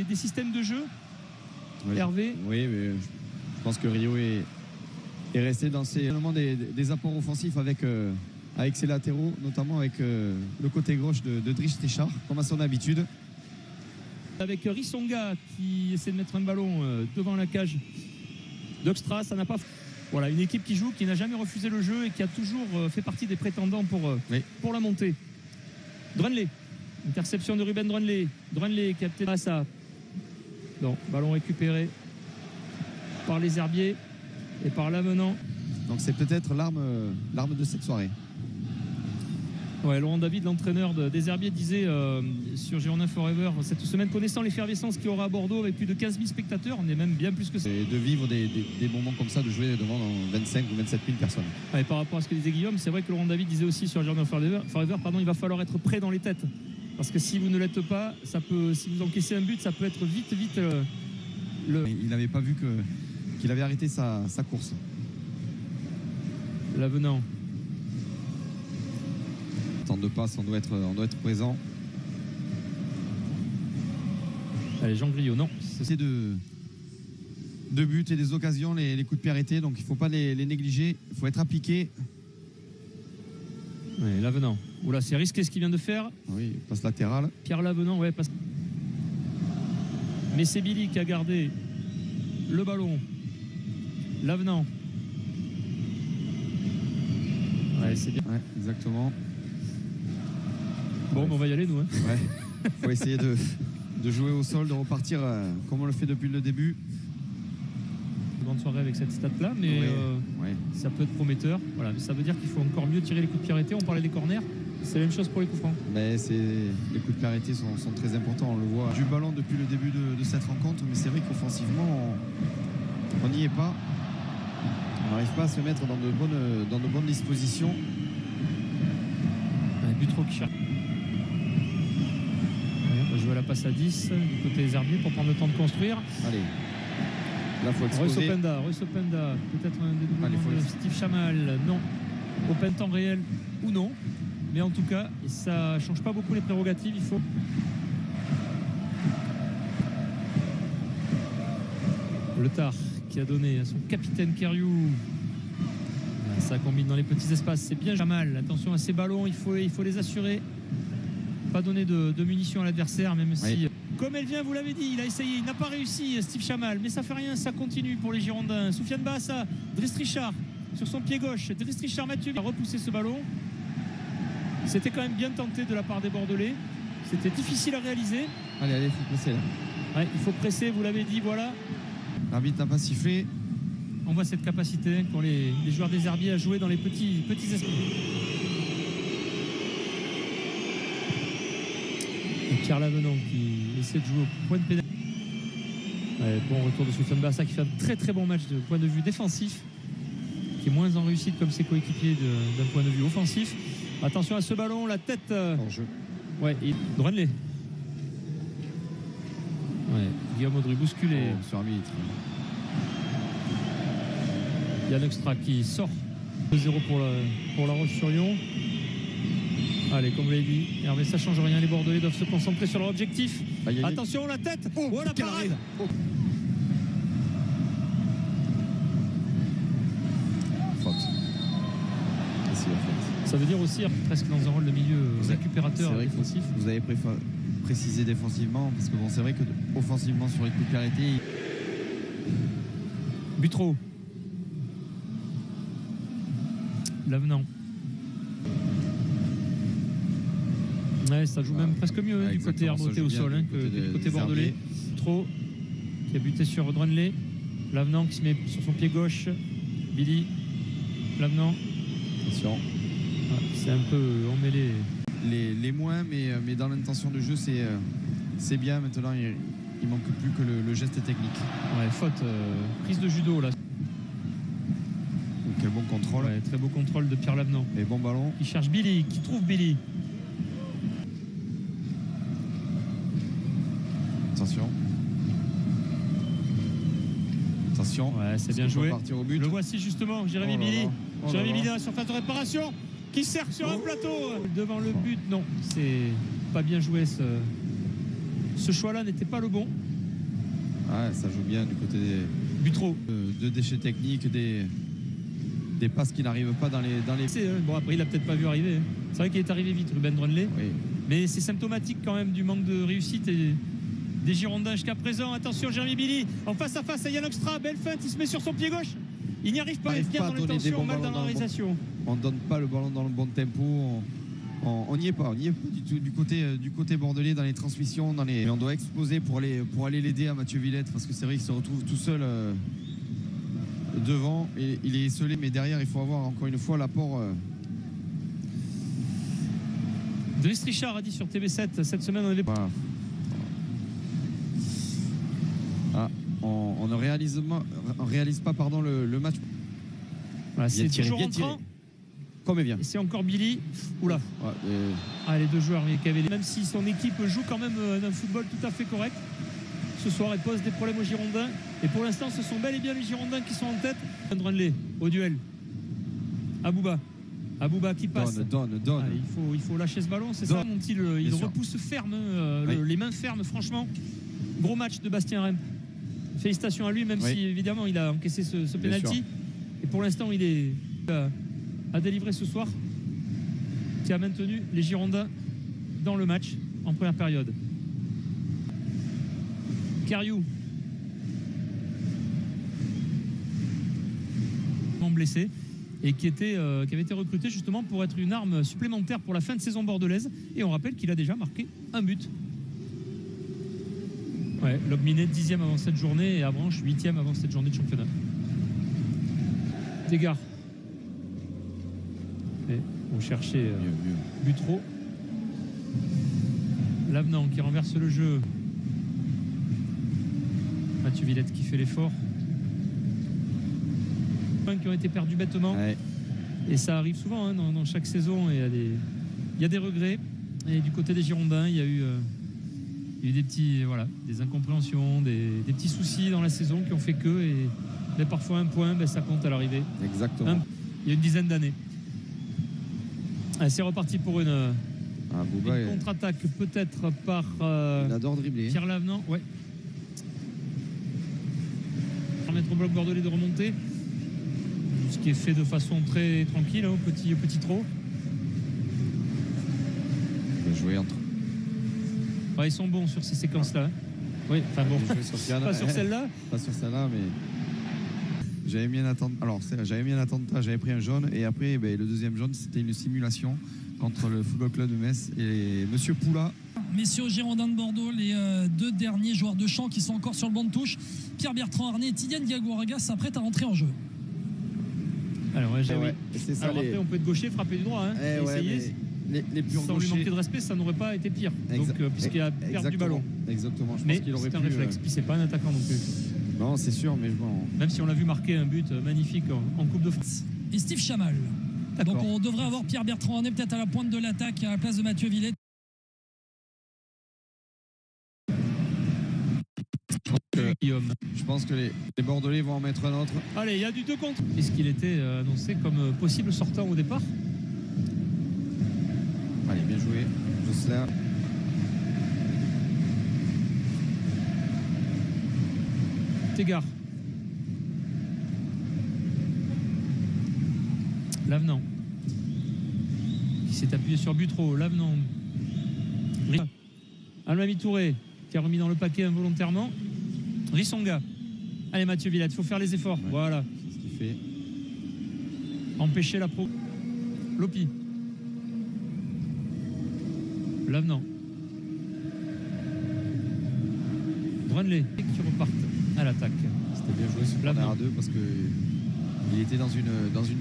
des systèmes de jeu, oui. Hervé? Oui, mais je pense que Rio est resté dans des apports offensifs avec ses latéraux, notamment avec le côté gauche de Driss Richard, comme à son habitude. Avec Rissonga qui essaie de mettre un ballon devant la cage d'Oxtra, ça n'a pas. Voilà, une équipe qui joue, qui n'a jamais refusé le jeu et qui a toujours fait partie des prétendants pour la montée. Drunley, interception de Ruben Drunley. Drunley capté à ça. Non, ballon récupéré par les Herbiers et par l'avenant. Donc c'est peut-être l'arme de cette soirée. Ouais, Laurent David, l'entraîneur des Herbiers, disait sur Girondin Forever cette semaine, connaissant l'effervescence qu'il y aura à Bordeaux avec plus de 15 000 spectateurs, on est même bien plus que ça. Et de vivre des moments comme ça, de jouer devant 25 ou 27 000 personnes. Ouais, par rapport à ce que disait Guillaume, c'est vrai que Laurent David disait aussi sur Girondin Forever, il va falloir être prêt dans les têtes. Parce que si vous ne l'êtes pas, si vous encaissez un but, ça peut être vite. Il n'avait pas vu qu'il avait arrêté sa course. L'avenant. Temps de passe, on doit être présent. Allez, Jean Griot, non. C'est de buts et des occasions, les coups de pied arrêtés, donc il ne faut pas les négliger, il faut être appliqué. Ouais, L'avenant. Oula, c'est risqué ce qu'il vient de faire. Oui, passe latérale. Pierre Lavenant, ouais, passe. Mais c'est Billy qui a gardé le ballon. L'avenant. Ouais, c'est bien. Ouais, exactement. Bon, on va y aller, nous. Hein. Ouais. Faut essayer de jouer au sol, de repartir comme on le fait depuis le début. Grande soirée avec cette stat-là, mais ouais. Ça peut être prometteur. Voilà, ça veut dire qu'il faut encore mieux tirer les coups de pied arrêtés. On parlait des corners. C'est la même chose pour les coups francs. Mais les coups de pied arrêtés sont très importants. On le voit du ballon depuis le début de cette rencontre, mais c'est vrai qu'offensivement, on n'y est pas. On n'arrive pas à se mettre dans de bonnes dispositions. Butro qui cherche. On va jouer à la passe à 10 du côté des Herbiers pour prendre le temps de construire. Allez, là il faut exploser. Russ Openda, peut-être un dédoublement de Steve Chamal. Non, open temps réel ou non. Mais en tout cas, ça ne change pas beaucoup les prérogatives. Il faut. Le Tar qui a donné à son capitaine Keriou. Ça combine dans les petits espaces, c'est bien Jamal. Attention à ces ballons, il faut les assurer. Pas donner de munitions à l'adversaire, même si, comme elle vient, vous l'avez dit, il a essayé, il n'a pas réussi, Steve Chamal, mais ça fait rien, ça continue pour les Girondins. Soufiane Bahassa, Driss Richard sur son pied gauche. Driss Richard Mathieu a repoussé ce ballon. C'était quand même bien tenté de la part des Bordelais. C'était difficile à réaliser. Allez, il faut presser là. Ouais, il faut presser, vous l'avez dit, voilà. L'arbitre n'a pas sifflé. On voit cette capacité pour les joueurs des Herbiers à jouer dans les petits espaces. Et Pierre Lavenant qui essaie de jouer au point de pénalité. Ouais, bon retour de Soufiane Bahassa qui fait un très très bon match de point de vue défensif, qui est moins en réussite comme ses coéquipiers d'un point de vue offensif. Attention à ce ballon, la tête. En jeu. Ouais, et Drunley. Ouais, Guillaume Audry bousculé. Sur arbitre. Yann Oxtra qui sort 2-0 pour La Roche-sur-Yon. Allez, comme vous l'avez dit, Hervé, ça change rien. Les Bordelais doivent se concentrer sur leur objectif. Attention, la tête. Oh, la parade. Faute. Ça veut dire aussi presque dans un rôle de milieu récupérateur défensif. Vous avez précisé défensivement, parce que bon, c'est vrai que offensivement sur les coups de pied arrêtés. Butro. L'avenant. Ouais, ça joue même presque mieux du côté Arboté au sol que du côté bordelais. Butro qui a buté sur Drunley. L'avenant qui se met sur son pied gauche. Billy. L'avenant. Attention. Ouais, c'est un peu emmêlé. Les moins, mais dans l'intention de jeu, c'est bien. Maintenant, il manque plus que le geste technique. Ouais, faute. Prise de judo là. Quel bon contrôle. Ouais, très beau contrôle de Pierre Lavenant. Et bon ballon. Qui cherche Billy, qui trouve Billy. Attention. Attention. Ouais, c'est bien joué. Au but. Le voici justement, Jérémy Billy. Jérémy Billy dans la surface de réparation. Qui sert sur un plateau. Devant le but, non. C'est pas bien joué. Ce choix-là n'était pas le bon. Ouais, ça joue bien du côté Butro. de déchets techniques, des passes qui n'arrivent pas dans les... Bon, après, il a peut-être pas vu arriver. C'est vrai qu'il est arrivé vite, Ruben Dronley. Oui. Mais c'est symptomatique quand même du manque de réussite des Girondins jusqu'à présent. Attention, Jérémy Billy en face à face à Yann Oxtra. Belle feinte, il se met sur son pied gauche. Il n'y arrive pas, il est bien dans l'intention, mal dans la réalisation. On ne donne pas le ballon dans le bon tempo. On n'y est pas du tout du côté bordelais dans les transmissions. Mais on doit exploser pour aller l'aider à Mathieu Villette, parce que c'est vrai qu'il se retrouve tout seul devant. Et il est esselé, mais derrière, il faut avoir encore une fois l'apport. Driss Richard a dit sur TV7 cette semaine on avait... Voilà. On ne réalise pas le match. Voilà, c'est toujours entrant. Comme bien. Et c'est encore Billy. Oula. Ouais, les deux joueurs, même si son équipe joue quand même un football tout à fait correct ce soir, elle pose des problèmes aux Girondins. Et pour l'instant, ce sont bel et bien les Girondins qui sont en tête. Dronley au duel. Abouba qui passe. Donne. Il faut lâcher ce ballon, c'est ça. Il repousse ferme, les mains fermes, franchement. Gros match de Bastien Rem. Félicitations à lui, même si évidemment il a encaissé ce penalty. Et pour l'instant, il est à délivrer ce soir, qui a maintenu les Girondins dans le match en première période. Cariou, blessé, et qui avait été recruté justement pour être une arme supplémentaire pour la fin de saison bordelaise. Et on rappelle qu'il a déjà marqué un but. Ouais, Lobminet 10e avant cette journée et Avranches 8e avant cette journée de championnat. Dégard. On cherchait Butro. L'avenant qui renverse le jeu. Mathieu Villette qui fait l'effort. Qui ont été perdus bêtement. Ouais. Et ça arrive souvent dans chaque saison. Et il y a des regrets. Et du côté des Girondins, il y a eu des incompréhensions, des petits soucis dans la saison qui ont fait mais parfois un point, ça compte à l'arrivée. Exactement. Il y a une dizaine d'années. C'est reparti pour une contre-attaque, peut-être par il adore dribbler. Pierre Lavenant. Ouais. Permettre au bloc bordelais de remonter. Ce qui est fait de façon très tranquille, au petit trot. Il va jouer entre. Ouais, ils sont bons sur ces séquences-là. Oui, enfin bon. Pas sur celle-là. Pas sur celle-là, mais j'avais mis un attentat. Alors, j'avais mis un attentat, j'avais pris un jaune, et après, le deuxième jaune, c'était une simulation contre le Football Club de Metz et Monsieur Poula. Messieurs Girondins de Bordeaux, les deux derniers joueurs de champ qui sont encore sur le banc de touche, Pierre-Bertrand Arnay et Tidiane Diagouraga s'apprêtent à rentrer en jeu. Alors, après, on peut être gaucher, frapper du droit. Essayer. Les purs sans lui manquer de respect, ça n'aurait pas été pire. Puisqu'il a perdu du ballon. Exactement. Mais c'est un réflexe. Puis c'est pas un attaquant non plus. Non, c'est sûr, mais bon. Même si on l'a vu marquer un but magnifique en Coupe de France. Et Steve Chamal. Donc on devrait avoir Pierre-Bertrand Arnay peut-être à la pointe de l'attaque à la place de Mathieu Villette. Je pense que les Bordelais vont en mettre un autre. Allez, il y a du 2 contre. Puisqu'il était annoncé comme possible sortant au départ. Allez, bien joué, Josselin. Tégard. Lavenant. Qui s'est appuyé sur Butro. Lavenant. Almami Touré qui a remis dans le paquet involontairement. Rissonga. Allez, Mathieu Villette, il faut faire les efforts. Ouais, voilà. C'est ce qu'il fait. Empêcher la pro. Lopi. L'avenant. Dronley qui repartent à l'attaque. C'était bien joué ce corner à 2 parce qu'il était dans une